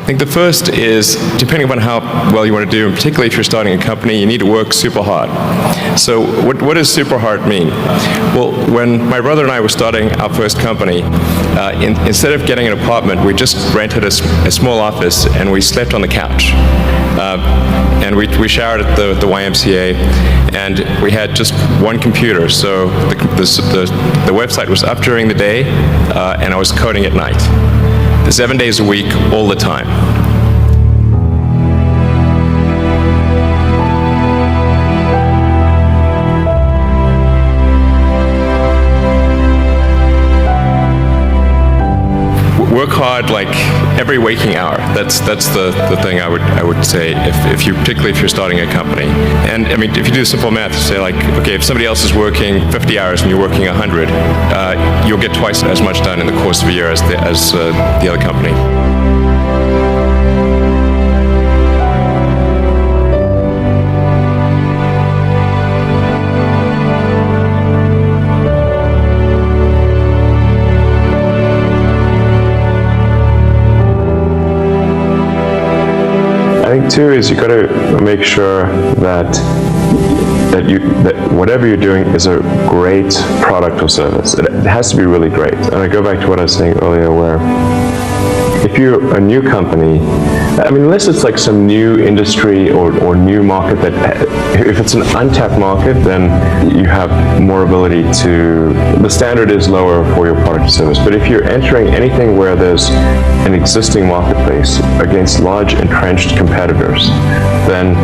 I think the first is, depending upon how well you want to do, and particularly if you're starting a company, you need to work super hard. So what does super hard mean? Well, when my brother and I were starting our first company, instead of getting an apartment, we just rented a small office and we slept on the couch. And we showered at the YMCA, and we had just one computer, so the website was up during the day, and I was coding at night. 7 days a week, all the time. Work hard like every waking hour. That's the thing I would say particularly if you're starting a company. And I mean, if you do simple math, say like, okay, if somebody else is working 50 hours and you're working 100, you'll get twice as much done in the course of a year as the other company. I think too is you got to make sure that whatever you're doing is a great product or service. It has to be really great. And I go back to what I was saying earlier, where if you're a new company, I mean, unless it's like some new industry or new market if it's an untapped market, then you have more ability the standard is lower for your product or service. But if you're entering anything where there's an existing marketplace against large entrenched competitors, then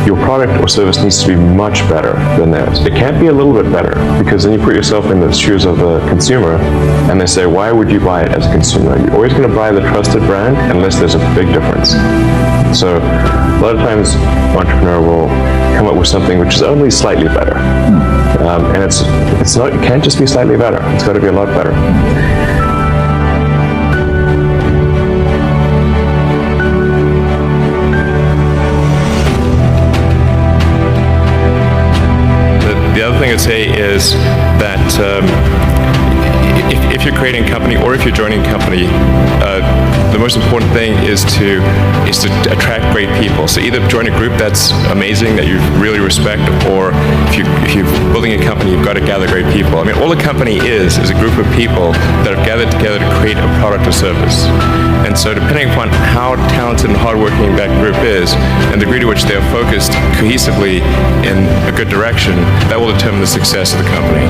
your product or service needs to be much better than theirs. It can't be a little bit better, because then you put yourself in the shoes of the consumer and they say, why would you buy it as a consumer? You're always going to buy the trusted brand unless there's a big difference. So a lot of times an entrepreneur will come up with something which is only slightly better. And it can't just be slightly better, it's got to be a lot better. The other thing I'd say is that if you're creating a company or if you're joining a company, the most important thing is to attract great people. So either join a group that's amazing, that you really respect, or if you're building a company, you've got to gather great people. I mean, all a company is a group of people that have gathered together to create a product or service. And so depending upon how talented and hardworking that group is, and the degree to which they are focused cohesively in a good direction, that will determine the success of the company.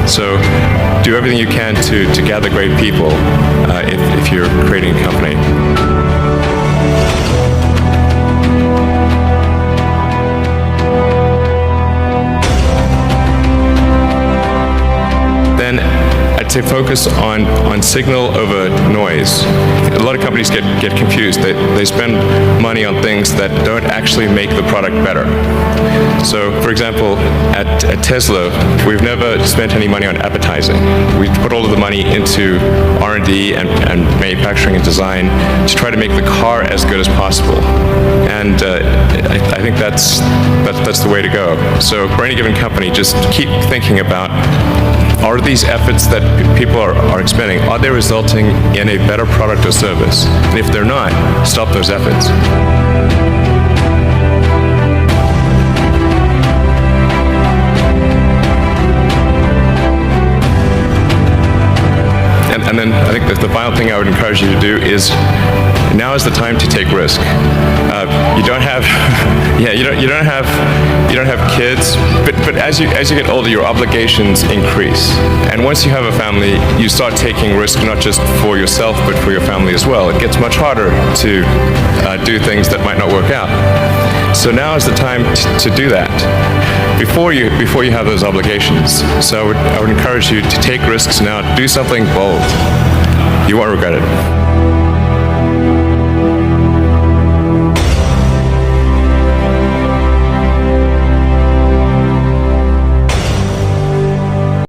So do everything you can to gather great people if you're creating a company. Then I'd say focus on signal over noise. A lot of companies get confused. They spend money on things that don't actually make the product better. So, for example, at Tesla, we've never spent any money on advertising. We put all of the money into R&D and manufacturing and design to try to make the car as good as possible. And I think that's the way to go. So for any given company, just keep thinking about, are these efforts that people are expending, are they resulting in a better product or service? And if they're not, stop those efforts. And then I think the final thing I would encourage you to do is, now is the time to take risk. You don't have, you don't have kids, but as you get older, your obligations increase. And once you have a family, you start taking risk not just for yourself, but for your family as well. It gets much harder to do things that might not work out. So now is the time to do that before you have those obligations. So I would encourage you to take risks now. Do something bold. You won't regret it.